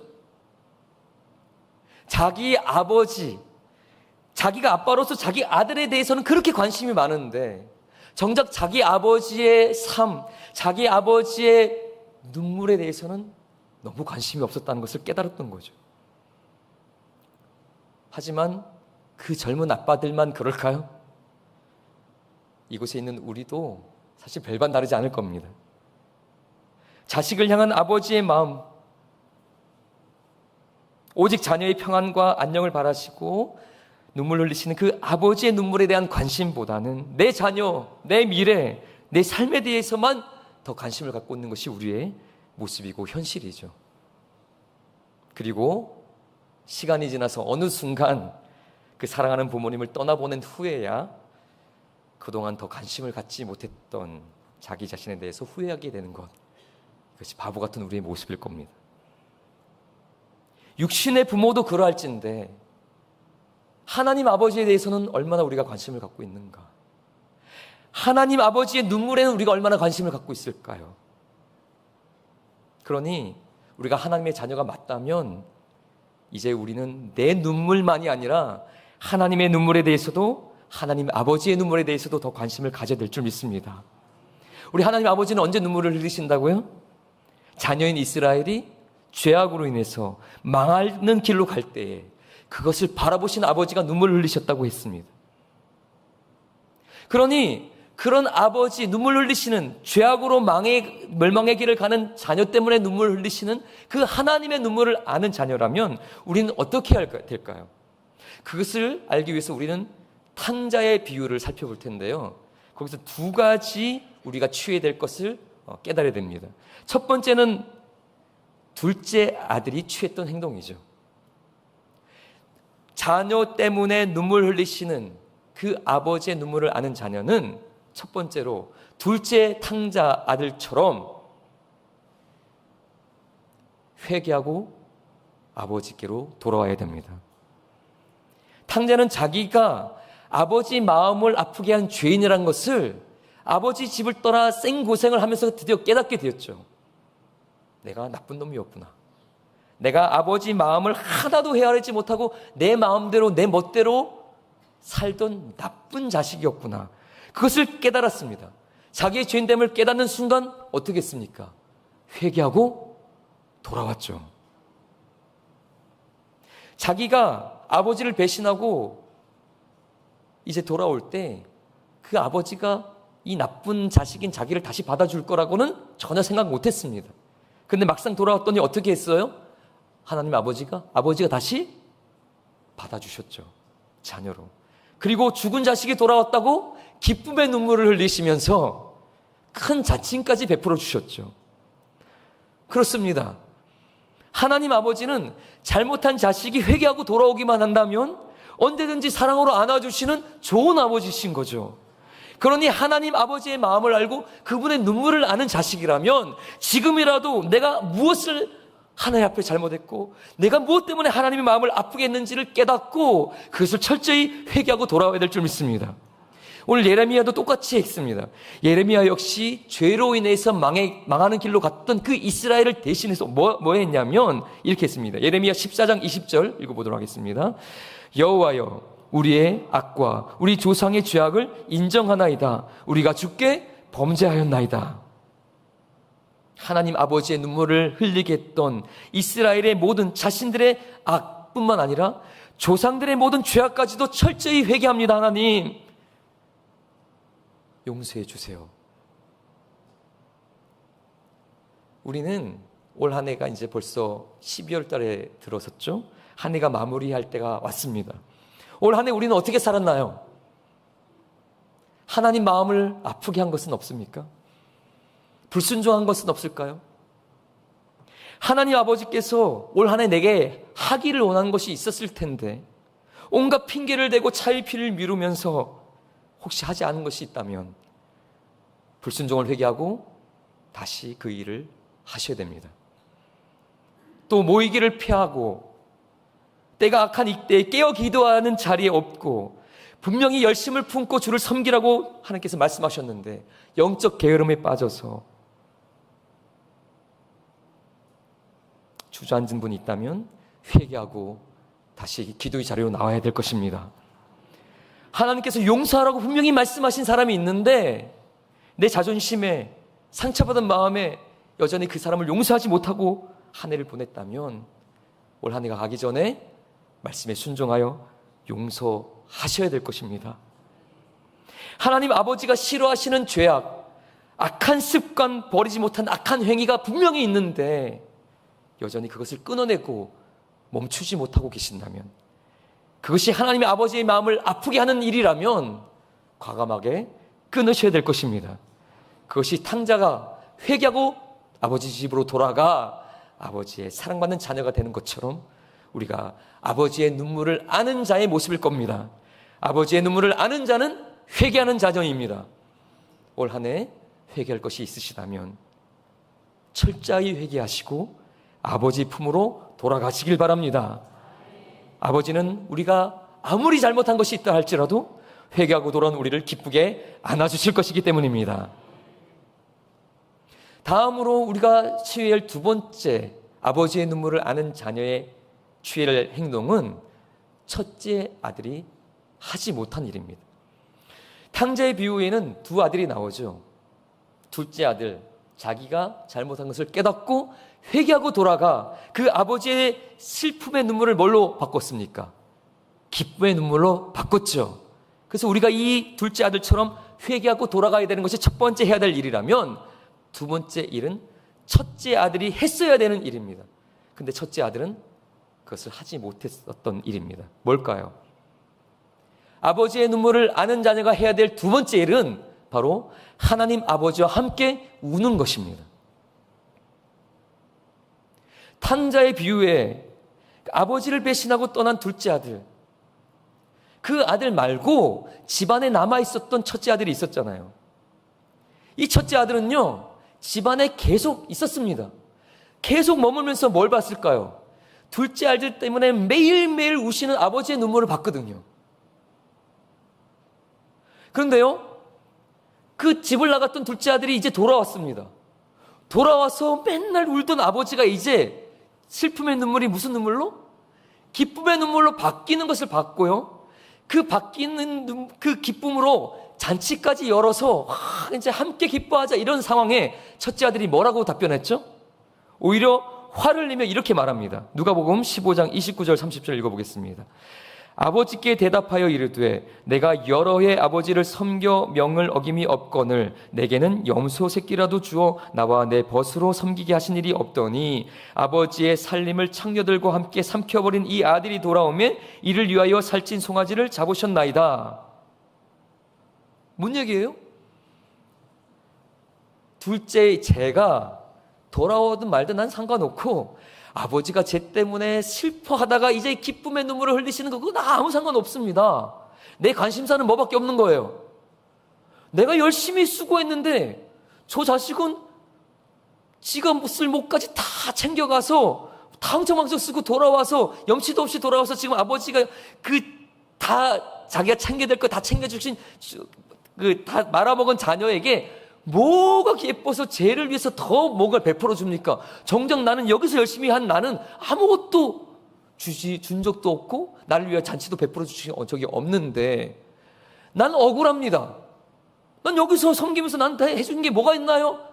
S1: 자기 아버지, 자기가 아빠로서 자기 아들에 대해서는 그렇게 관심이 많은데 정작 자기 아버지의 삶, 자기 아버지의 눈물에 대해서는 너무 관심이 없었다는 것을 깨달았던 거죠. 하지만 그 젊은 아빠들만 그럴까요? 이곳에 있는 우리도 사실 별반 다르지 않을 겁니다. 자식을 향한 아버지의 마음, 오직 자녀의 평안과 안녕을 바라시고 눈물 흘리시는 그 아버지의 눈물에 대한 관심보다는 내 자녀, 내 미래, 내 삶에 대해서만 더 관심을 갖고 있는 것이 우리의 모습이고 현실이죠. 그리고 시간이 지나서 어느 순간 그 사랑하는 부모님을 떠나보낸 후에야 그동안 더 관심을 갖지 못했던 자기 자신에 대해서 후회하게 되는 것. 이것이 바보 같은 우리의 모습일 겁니다. 육신의 부모도 그러할진데 하나님 아버지에 대해서는 얼마나 우리가 관심을 갖고 있는가? 하나님 아버지의 눈물에는 우리가 얼마나 관심을 갖고 있을까요? 그러니 우리가 하나님의 자녀가 맞다면 이제 우리는 내 눈물만이 아니라 하나님의 눈물에 대해서도 하나님 아버지의 눈물에 대해서도 더 관심을 가져야 될 줄 믿습니다. 우리 하나님 아버지는 언제 눈물을 흘리신다고요? 자녀인 이스라엘이 죄악으로 인해서 망하는 길로 갈 때에 그것을 바라보신 아버지가 눈물을 흘리셨다고 했습니다. 그러니 그런 아버지, 눈물 흘리시는, 죄악으로 멸망의 길을 가는 자녀 때문에 눈물 흘리시는 그 하나님의 눈물을 아는 자녀라면 우리는 어떻게 해야 될까요? 그것을 알기 위해서 우리는 탕자의 비유를 살펴볼 텐데요. 거기서 두 가지 우리가 취해야 될 것을 깨달아야 됩니다. 첫 번째는 둘째 아들이 취했던 행동이죠. 자녀 때문에 눈물 흘리시는 그 아버지의 눈물을 아는 자녀는 첫 번째로 둘째 탕자 아들처럼 회개하고 아버지께로 돌아와야 됩니다. 탕자는 자기가 아버지 마음을 아프게 한 죄인이라는 것을 아버지 집을 떠나 생고생을 하면서 드디어 깨닫게 되었죠. 내가 나쁜 놈이었구나. 내가 아버지 마음을 하나도 헤아리지 못하고 내 마음대로 내 멋대로 살던 나쁜 자식이었구나. 그것을 깨달았습니다. 자기의 죄인됨을 깨닫는 순간 어떻게 했습니까? 회개하고 돌아왔죠. 자기가 아버지를 배신하고 이제 돌아올 때 그 아버지가 이 나쁜 자식인 자기를 다시 받아줄 거라고는 전혀 생각 못했습니다. 근데 막상 돌아왔더니 어떻게 했어요? 하나님 아버지가 다시 받아주셨죠. 자녀로. 그리고 죽은 자식이 돌아왔다고 기쁨의 눈물을 흘리시면서 큰 자칭까지 베풀어 주셨죠. 그렇습니다. 하나님 아버지는 잘못한 자식이 회개하고 돌아오기만 한다면 언제든지 사랑으로 안아주시는 좋은 아버지신 거죠. 그러니 하나님 아버지의 마음을 알고 그분의 눈물을 아는 자식이라면 지금이라도 내가 무엇을 하나님 앞에 잘못했고 내가 무엇 때문에 하나님의 마음을 아프게 했는지를 깨닫고 그것을 철저히 회개하고 돌아와야 될 줄 믿습니다. 오늘 예레미야도 똑같이 했습니다. 예레미야 역시 죄로 인해서 망하는 길로 갔던 그 이스라엘을 대신해서 뭐 했냐면 이렇게 했습니다. 예레미야 14장 20절 읽어보도록 하겠습니다. 여호와여 우리의 악과 우리 조상의 죄악을 인정하나이다. 우리가 주께 범죄하였나이다. 하나님 아버지의 눈물을 흘리게 했던 이스라엘의 모든 자신들의 악뿐만 아니라 조상들의 모든 죄악까지도 철저히 회개합니다. 하나님 용서해 주세요. 우리는 올 한 해가 이제 벌써 12월 달에 들어섰죠. 한 해가 마무리할 때가 왔습니다. 올 한 해 우리는 어떻게 살았나요? 하나님 마음을 아프게 한 것은 없습니까? 불순종한 것은 없을까요? 하나님 아버지께서 올 한 해 내게 하기를 원하는 것이 있었을 텐데 온갖 핑계를 대고 차일피일 미루면서 혹시 하지 않은 것이 있다면 불순종을 회개하고 다시 그 일을 하셔야 됩니다. 또 모이기를 피하고 때가 악한 이때에 깨어 기도하는 자리에 없고 분명히 열심을 품고 주를 섬기라고 하나님께서 말씀하셨는데 영적 게으름에 빠져서 주저앉은 분이 있다면 회개하고 다시 기도의 자리로 나와야 될 것입니다. 하나님께서 용서하라고 분명히 말씀하신 사람이 있는데 내 자존심에 상처받은 마음에 여전히 그 사람을 용서하지 못하고 한 해를 보냈다면 올 한 해가 가기 전에 말씀에 순종하여 용서하셔야 될 것입니다. 하나님 아버지가 싫어하시는 죄악, 악한 습관, 버리지 못한 악한 행위가 분명히 있는데 여전히 그것을 끊어내고 멈추지 못하고 계신다면 그것이 하나님의 아버지의 마음을 아프게 하는 일이라면 과감하게 끊으셔야 될 것입니다. 그것이 탕자가 회개하고 아버지 집으로 돌아가 아버지의 사랑받는 자녀가 되는 것처럼 우리가 아버지의 눈물을 아는 자의 모습일 겁니다. 아버지의 눈물을 아는 자는 회개하는 자녀입니다. 올 한 해 회개할 것이 있으시다면 철저히 회개하시고 아버지 품으로 돌아가시길 바랍니다. 아버지는 우리가 아무리 잘못한 것이 있다 할지라도 회개하고 돌아온 우리를 기쁘게 안아주실 것이기 때문입니다. 다음으로 우리가 취해야 할 두 번째 아버지의 눈물을 아는 자녀의 취해야 할 행동은 첫째 아들이 하지 못한 일입니다. 탕자의 비유에는 두 아들이 나오죠. 둘째 아들, 자기가 잘못한 것을 깨닫고 회개하고 돌아가 그 아버지의 슬픔의 눈물을 뭘로 바꿨습니까? 기쁨의 눈물로 바꿨죠. 그래서 우리가 이 둘째 아들처럼 회개하고 돌아가야 되는 것이 첫 번째 해야 될 일이라면, 두 번째 일은 첫째 아들이 했어야 되는 일입니다. 근데 첫째 아들은 그것을 하지 못했었던 일입니다. 뭘까요? 아버지의 눈물을 아는 자녀가 해야 될 두 번째 일은 바로 하나님 아버지와 함께 우는 것입니다. 탕자의 비유에 아버지를 배신하고 떠난 둘째 아들, 그 아들 말고 집안에 남아있었던 첫째 아들이 있었잖아요. 이 첫째 아들은요, 집안에 계속 있었습니다. 계속 머물면서 뭘 봤을까요? 둘째 아들 때문에 매일매일 우시는 아버지의 눈물을 봤거든요. 그런데요, 그 집을 나갔던 둘째 아들이 이제 돌아왔습니다. 돌아와서 맨날 울던 아버지가 이제 슬픔의 눈물이 무슨 눈물로? 기쁨의 눈물로 바뀌는 것을 봤고요. 그 바뀌는 그 기쁨으로 잔치까지 열어서 이제 함께 기뻐하자, 이런 상황에 첫째 아들이 뭐라고 답변했죠? 오히려 화를 내며 이렇게 말합니다. 누가복음 15장 29절 30절 읽어보겠습니다. 아버지께 대답하여 이르되 내가 여러 해 아버지를 섬겨 명을 어김이 없거늘 내게는 염소 새끼라도 주어 나와 내 벗으로 섬기게 하신 일이 없더니 아버지의 살림을 창녀들과 함께 삼켜버린 이 아들이 돌아오면 이를 위하여 살찐 송아지를 잡으셨나이다. 뭔 얘기예요? 둘째 제가 돌아오든 말든 난 상관없고, 아버지가 쟤 때문에 슬퍼하다가 이제 기쁨의 눈물을 흘리시는 거, 그거 나 아무 상관없습니다. 내 관심사는 뭐밖에 없는 거예요. 내가 열심히 수고했는데 저 자식은 지가 쓸 목까지 다 챙겨가서 탕청망청 쓰고 돌아와서 염치도 없이 돌아와서 지금 아버지가 다 자기가 챙겨야 될 거 다 챙겨주신 다 말아먹은 자녀에게 뭐가 예뻐서 쟤를 위해서 더 뭔가를 베풀어 줍니까? 정작 나는 여기서 열심히 한 나는 아무것도 준 적도 없고 나를 위해 잔치도 베풀어 주신 적이 없는데 난 억울합니다. 난 여기서 섬기면서 나한테 해준 게 뭐가 있나요?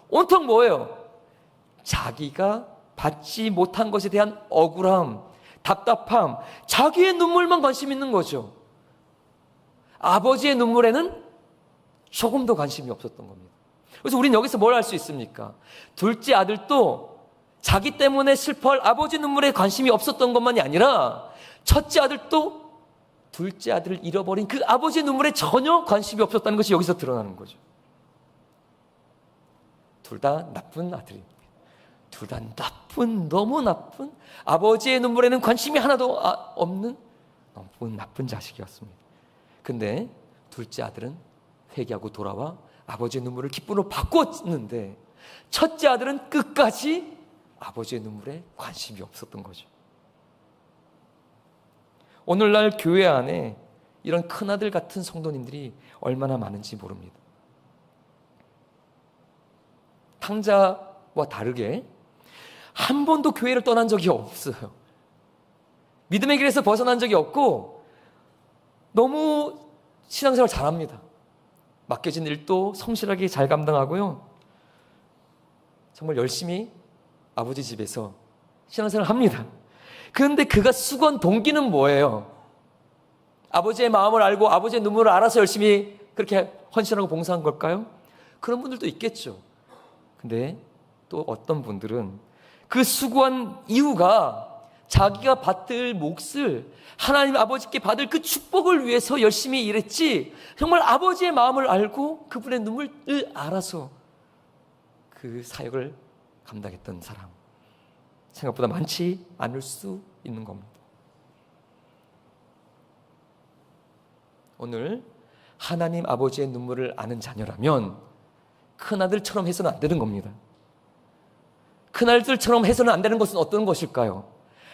S1: 온통 뭐예요? 자기가 받지 못한 것에 대한 억울함, 답답함, 자기의 눈물만 관심 있는 거죠. 아버지의 눈물에는 조금도 관심이 없었던 겁니다. 그래서 우리는 여기서 뭘 할 수 있습니까? 둘째 아들도 자기 때문에 슬퍼할 아버지 눈물에 관심이 없었던 것만이 아니라 첫째 아들도 둘째 아들을 잃어버린 그 아버지의 눈물에 전혀 관심이 없었다는 것이 여기서 드러나는 거죠. 둘 다 나쁜 아들입니다. 둘 다 너무 나쁜, 아버지의 눈물에는 관심이 하나도 없는 너무 나쁜 자식이었습니다. 근데 둘째 아들은 회개하고 돌아와 아버지의 눈물을 기쁨으로 바꿨는데, 첫째 아들은 끝까지 아버지의 눈물에 관심이 없었던 거죠. 오늘날 교회 안에 이런 큰아들 같은 성도님들이 얼마나 많은지 모릅니다. 탕자와 다르게 한 번도 교회를 떠난 적이 없어요. 믿음의 길에서 벗어난 적이 없고 너무 신앙생활 잘합니다. 맡겨진 일도 성실하게 잘 감당하고요. 정말 열심히 아버지 집에서 신앙생활을 합니다. 그런데 그가 수고한 동기는 뭐예요? 아버지의 마음을 알고 아버지의 눈물을 알아서 열심히 그렇게 헌신하고 봉사한 걸까요? 그런 분들도 있겠죠. 근데 또 어떤 분들은 그 수고한 이유가 자기가 받을 몫을 하나님 아버지께 받을 그 축복을 위해서 열심히 일했지, 정말 아버지의 마음을 알고 그분의 눈물을 알아서 그 사역을 감당했던 사람 생각보다 많지 않을 수 있는 겁니다. 오늘 하나님 아버지의 눈물을 아는 자녀라면 큰아들처럼 해서는 안 되는 겁니다. 큰아들처럼 해서는 안 되는 것은 어떤 것일까요?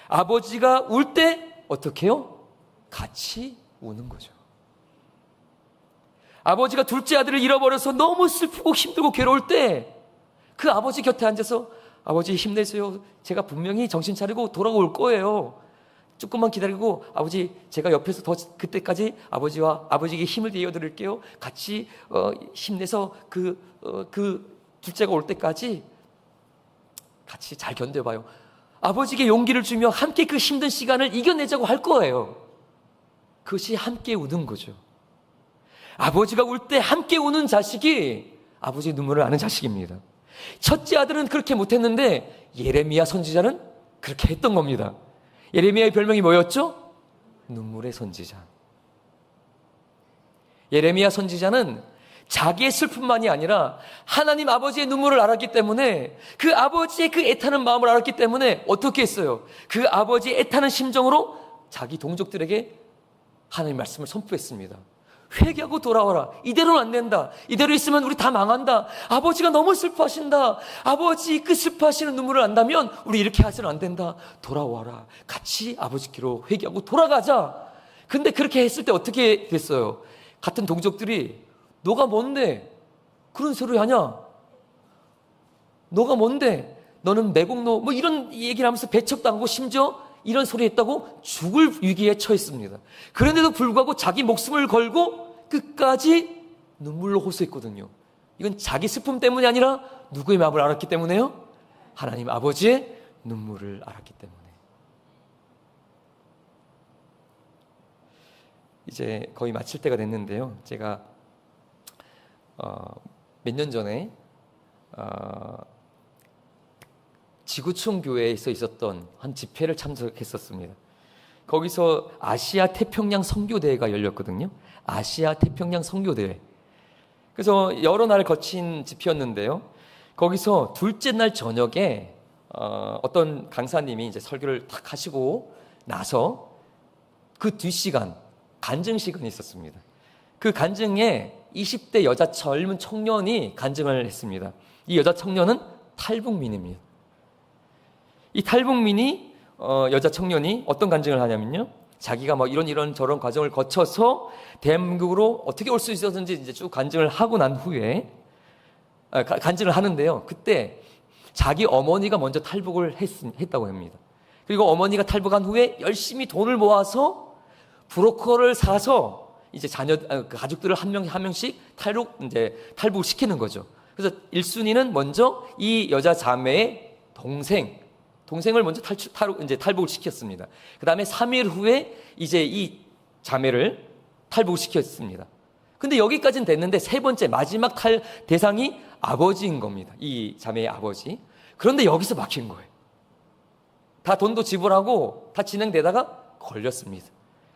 S1: 아버지가 울 때 어떻게 해요? 같이 우는 거죠. 아버지가 둘째 아들을 잃어버려서 너무 슬프고 힘들고 괴로울 때 그 아버지 곁에 앉아서 아버지 힘내세요. 제가 분명히 정신 차리고 돌아올 거예요. 조금만 기다리고 아버지 제가 옆에서 더 그때까지 아버지와 아버지에게 힘을 내어 드릴게요. 같이 힘내서 그 둘째가 올 때까지 같이 잘 견뎌봐요. 아버지에게 용기를 주며 함께 그 힘든 시간을 이겨내자고 할 거예요. 그것이 함께 우는 거죠. 아버지가 울 때 함께 우는 자식이 아버지의 눈물을 아는 자식입니다. 첫째 아들은 그렇게 못했는데 예레미야 선지자는 그렇게 했던 겁니다. 예레미야의 별명이 뭐였죠? 눈물의 선지자. 예레미야 선지자는 자기의 슬픔만이 아니라 하나님 아버지의 눈물을 알았기 때문에, 그 아버지의 그 애타는 마음을 알았기 때문에 어떻게 했어요? 그 아버지의 애타는 심정으로 자기 동족들에게 하나님의 말씀을 선포했습니다. 회개하고 돌아와라. 이대로는 안 된다. 이대로 있으면 우리 다 망한다. 아버지가 너무 슬퍼하신다. 아버지 그 슬퍼하시는 눈물을 안다면 우리 이렇게 해서는 안 된다. 돌아와라. 같이 아버지께로 회개하고 돌아가자. 근데 그렇게 했을 때 어떻게 됐어요? 같은 동족들이 너가 뭔데 그런 소리 하냐? 너가 뭔데? 너는 매국노 뭐 이런 얘기를 하면서 배척당하고 심지어 이런 소리 했다고 죽을 위기에 처했습니다. 그런데도 불구하고 자기 목숨을 걸고 끝까지 눈물로 호소했거든요. 이건 자기 슬픔 때문이 아니라 누구의 마음을 알았기 때문에요? 하나님 아버지의 눈물을 알았기 때문에. 이제 거의 마칠 때가 됐는데요. 제가 몇 년 전에 지구촌 교회에서 있었던 한 집회를 참석했었습니다. 거기서 아시아 태평양 선교대회가 열렸거든요. 아시아 태평양 선교대회. 그래서 여러 날 거친 집회였는데요. 거기서 둘째 날 저녁에 어떤 강사님이 이제 설교를 탁 하시고 나서 그 뒷시간 간증 시간이 있었습니다. 그 간증에 20대 여자 젊은 청년이 간증을 했습니다. 이 여자 청년은 탈북민입니다. 이 탈북민이 여자 청년이 어떤 간증을 하냐면요, 자기가 뭐 이런 저런 과정을 거쳐서 대한민국으로 어떻게 올 수 있었는지 이제 쭉 간증을 하고 난 후에 간증을 하는데요. 그때 자기 어머니가 먼저 탈북을 했다고 합니다. 그리고 어머니가 탈북한 후에 열심히 돈을 모아서 브로커를 사서 이제 가족들을 한 명씩 탈북을 시키는 거죠. 그래서 1순위는 먼저 이 여자 자매의 동생을 먼저 탈북을 시켰습니다. 그 다음에 3일 후에 이제 이 자매를 탈북을 시켰습니다. 근데 여기까지는 됐는데 세 번째 마지막 대상이 아버지인 겁니다. 이 자매의 아버지. 그런데 여기서 막힌 거예요. 다 돈도 지불하고 다 진행되다가 걸렸습니다.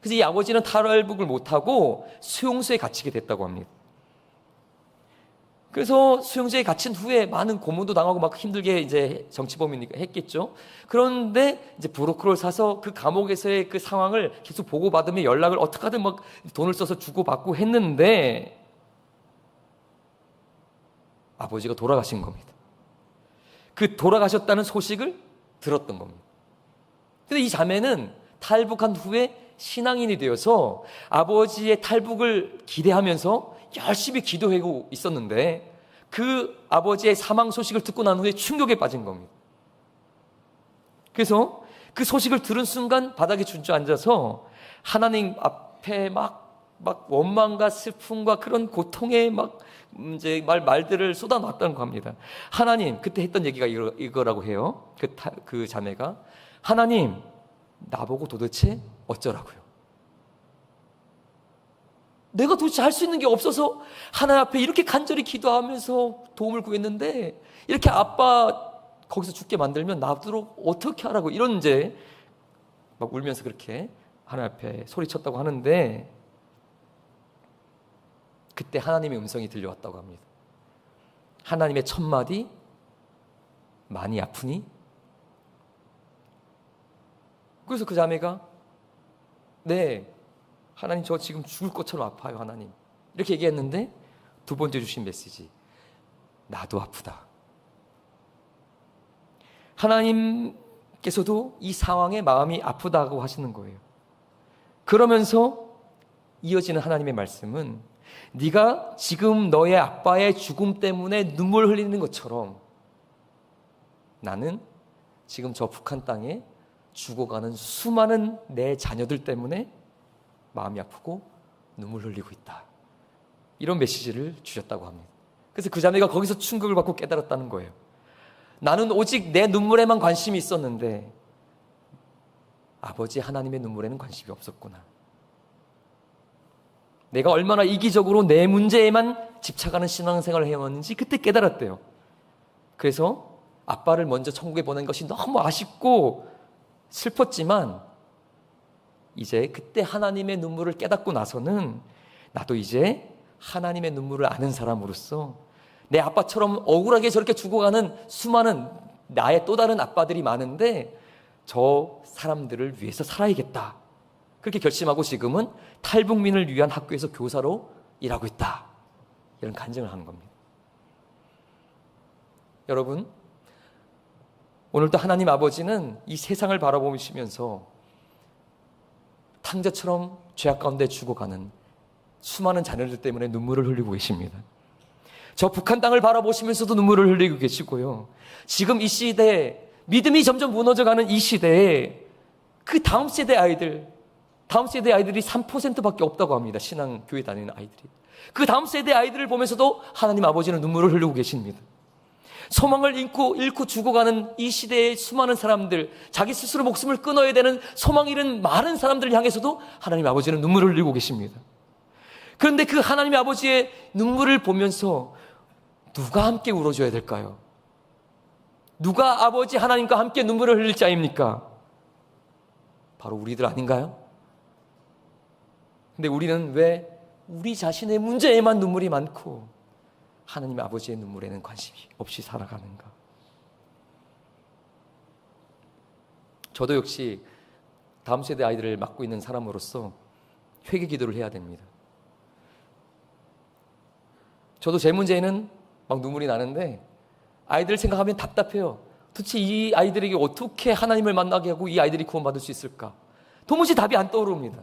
S1: 그래서 이 아버지는 탈북을 못하고 수용소에 갇히게 됐다고 합니다. 그래서 수용소에 갇힌 후에 많은 고문도 당하고 막 힘들게 이제 정치범이니까 했겠죠. 그런데 이제 브로커를 사서 그 감옥에서의 그 상황을 계속 보고받으며 연락을 어떻게 하든 막 돈을 써서 주고받고 했는데 아버지가 돌아가신 겁니다. 그 돌아가셨다는 소식을 들었던 겁니다. 근데 이 자매는 탈북한 후에 신앙인이 되어서 아버지의 탈북을 기대하면서 열심히 기도하고 있었는데 그 아버지의 사망 소식을 듣고 난 후에 충격에 빠진 겁니다. 그래서 그 소식을 들은 순간 바닥에 주저앉아서 하나님 앞에 막 원망과 슬픔과 그런 고통의 이제 말들을 쏟아놨다는 겁니다. 하나님, 그때 했던 얘기가 이거라고 해요. 그 자매가 하나님, 나보고 도대체 어쩌라고요? 내가 도대체 할 수 있는 게 없어서 하나님 앞에 이렇게 간절히 기도하면서 도움을 구했는데 이렇게 아빠 거기서 죽게 만들면 나도 어떻게 하라고, 이런 이제 막 울면서 그렇게 하나님 앞에 소리쳤다고 하는데 그때 하나님의 음성이 들려왔다고 합니다. 하나님의 첫마디, 많이 아프니? 그래서 그 자매가 네, 하나님 저 지금 죽을 것처럼 아파요 하나님, 이렇게 얘기했는데 두 번째 주신 메시지, 나도 아프다. 하나님께서도 이 상황에 마음이 아프다고 하시는 거예요. 그러면서 이어지는 하나님의 말씀은 네가 지금 너의 아빠의 죽음 때문에 눈물 흘리는 것처럼 나는 지금 저 북한 땅에 죽어가는 수많은 내 자녀들 때문에 마음이 아프고 눈물 흘리고 있다. 이런 메시지를 주셨다고 합니다. 그래서 그 자매가 거기서 충격을 받고 깨달았다는 거예요. 나는 오직 내 눈물에만 관심이 있었는데 아버지 하나님의 눈물에는 관심이 없었구나. 내가 얼마나 이기적으로 내 문제에만 집착하는 신앙생활을 해왔는지 그때 깨달았대요. 그래서 아빠를 먼저 천국에 보낸 것이 너무 아쉽고 슬펐지만 이제 그때 하나님의 눈물을 깨닫고 나서는 나도 이제 하나님의 눈물을 아는 사람으로서 내 아빠처럼 억울하게 저렇게 죽어가는 수많은 나의 또 다른 아빠들이 많은데 저 사람들을 위해서 살아야겠다. 그렇게 결심하고 지금은 탈북민을 위한 학교에서 교사로 일하고 있다. 이런 간증을 한 겁니다. 여러분, 오늘도 하나님 아버지는 이 세상을 바라보시면서 탕자처럼 죄악 가운데 죽어가는 수많은 자녀들 때문에 눈물을 흘리고 계십니다. 저 북한 땅을 바라보시면서도 눈물을 흘리고 계시고요. 지금 이 시대에 믿음이 점점 무너져가는 이 시대에 그 다음 세대 아이들이 3%밖에 없다고 합니다. 신앙 교회 다니는 아이들이. 그 다음 세대 아이들을 보면서도 하나님 아버지는 눈물을 흘리고 계십니다. 소망을 잃고 죽어가는 이 시대의 수많은 사람들, 자기 스스로 목숨을 끊어야 되는 소망 잃은 많은 사람들을 향해서도 하나님 아버지는 눈물을 흘리고 계십니다. 그런데 그 하나님 아버지의 눈물을 보면서 누가 함께 울어줘야 될까요? 누가 아버지 하나님과 함께 눈물을 흘릴 자입니까? 바로 우리들 아닌가요? 근데 우리는 왜 우리 자신의 문제에만 눈물이 많고 하나님 아버지의 눈물에는 관심이 없이 살아가는가? 저도 역시 다음 세대 아이들을 맡고 있는 사람으로서 회개 기도를 해야 됩니다. 저도 제 문제에는 막 눈물이 나는데 아이들 생각하면 답답해요. 도대체 이 아이들에게 어떻게 하나님을 만나게 하고 이 아이들이 구원받을 수 있을까? 도무지 답이 안 떠오릅니다.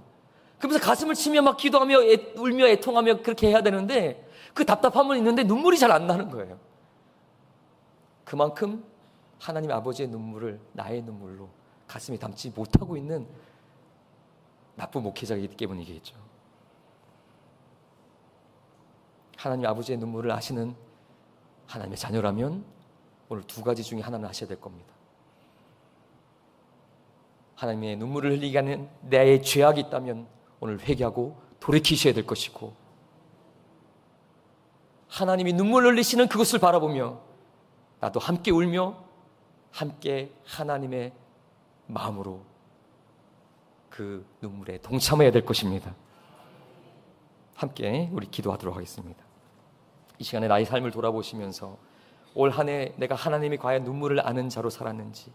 S1: 그러면서 가슴을 치며 막 기도하며 울며 애통하며 그렇게 해야 되는데 그 답답함은 있는데 눈물이 잘 안 나는 거예요. 그만큼 하나님 아버지의 눈물을 나의 눈물로 가슴에 담지 못하고 있는 나쁜 목회자이기 때문이겠죠. 하나님 아버지의 눈물을 아시는 하나님의 자녀라면 오늘 두 가지 중에 하나는 하셔야 될 겁니다. 하나님의 눈물을 흘리게 하는 내 죄악이 있다면 오늘 회개하고 돌이키셔야 될 것이고, 하나님이 눈물 흘리시는 그것을 바라보며 나도 함께 울며 함께 하나님의 마음으로 그 눈물에 동참해야 될 것입니다. 함께 우리 기도하도록 하겠습니다. 이 시간에 나의 삶을 돌아보시면서 올 한 해 내가 하나님이 과연 눈물을 아는 자로 살았는지,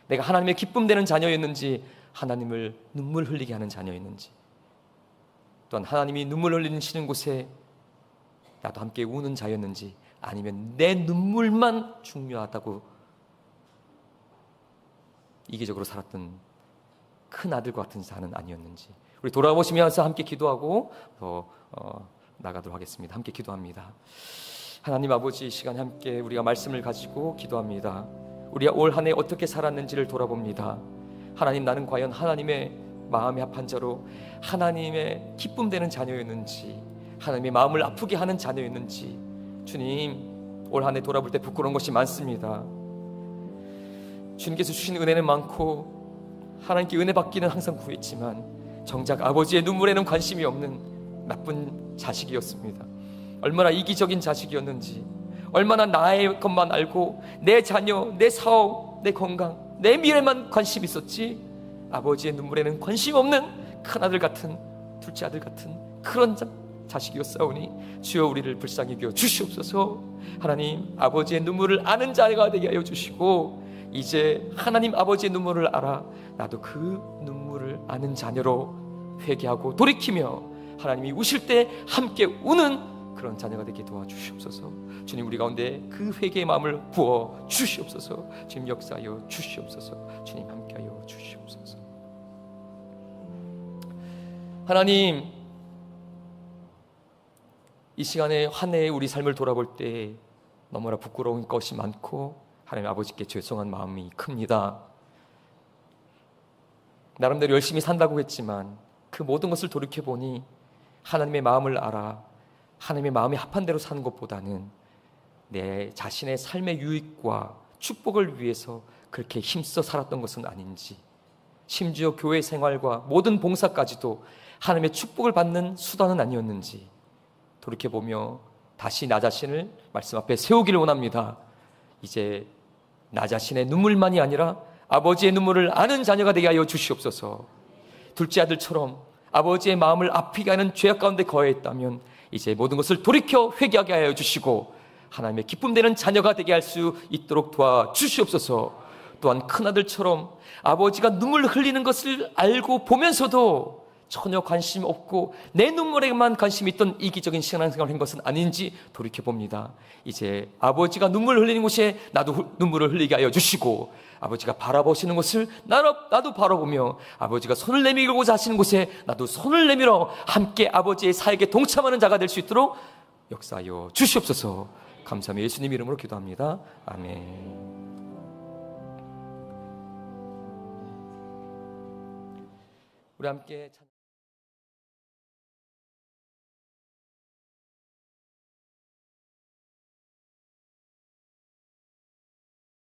S1: 내가 하나님의 기쁨 되는 자녀였는지, 하나님을 눈물 흘리게 하는 자녀였는지, 또한 하나님이 눈물 흘리시는 곳에 나도 함께 우는 자였는지, 아니면 내 눈물만 중요하다고 이기적으로 살았던 큰 아들과 같은 자는 아니었는지, 우리 돌아보시면서 함께 기도하고 더 나가도록 하겠습니다. 함께 기도합니다. 하나님 아버지, 이 시간 함께 우리가 말씀을 가지고 기도합니다. 우리가 올 한 해 어떻게 살았는지를 돌아봅니다. 하나님, 나는 과연 하나님의 마음에 합한 자로 하나님의 기쁨 되는 자녀였는지, 하나님의 마음을 아프게 하는 자녀였는지, 주님, 올 한 해 돌아볼 때 부끄러운 것이 많습니다. 주님께서 주신 은혜는 많고 하나님께 은혜 받기는 항상 구했지만 정작 아버지의 눈물에는 관심이 없는 나쁜 자식이었습니다. 얼마나 이기적인 자식이었는지, 얼마나 나의 것만 알고 내 자녀, 내 사업, 내 건강, 내 미래만 관심이 있었지 아버지의 눈물에는 관심 없는 큰아들 같은, 둘째 아들 같은 그런 자식이었사오니 주여 우리를 불쌍히 여겨 주시옵소서. 하나님, 아버지의 눈물을 아는 자가 되게 하여 주시고 이제 하나님 아버지의 눈물을 알아 나도 그 눈물을 아는 자녀로 회개하고 돌이키며 하나님이 우실 때 함께 우는 그런 자녀가 되게 도와주시옵소서. 주님, 우리 가운데 그 회개의 마음을 부어 주시옵소서. 주님, 역사하여 주시옵소서. 주님, 함께하여 주시옵소서. 하나님, 이 시간에 한 해의 우리 삶을 돌아볼 때 너무나 부끄러운 것이 많고 하나님 아버지께 죄송한 마음이 큽니다. 나름대로 열심히 산다고 했지만 그 모든 것을 돌이켜보니 하나님의 마음을 알아 하나님의 마음에 합한 대로 사는 것보다는 내 자신의 삶의 유익과 축복을 위해서 그렇게 힘써 살았던 것은 아닌지, 심지어 교회 생활과 모든 봉사까지도 하나님의 축복을 받는 수단은 아니었는지 돌이켜보며 다시 나 자신을 말씀 앞에 세우기를 원합니다. 이제 나 자신의 눈물만이 아니라 아버지의 눈물을 아는 자녀가 되게 하여 주시옵소서. 둘째 아들처럼 아버지의 마음을 아프게 하는 죄악 가운데 거해있다면 이제 모든 것을 돌이켜 회개하게 하여 주시고 하나님의 기쁨 되는 자녀가 되게 할 수 있도록 도와주시옵소서. 또한 큰아들처럼 아버지가 눈물 흘리는 것을 알고 보면서도 전혀 관심 없고 내 눈물에만 관심이 있던 이기적인 신앙생활을 한 것은 아닌지 돌이켜봅니다. 이제 아버지가 눈물 흘리는 곳에 나도 눈물을 흘리게 하여 주시고 아버지가 바라보시는 것을 나도 바라보며 아버지가 손을 내밀고자 하시는 곳에 나도 손을 내밀어 함께 아버지의 사역에 동참하는 자가 될 수 있도록 역사하여 주시옵소서. 감사하며 예수님 이름으로 기도합니다. 아멘. 우리 함께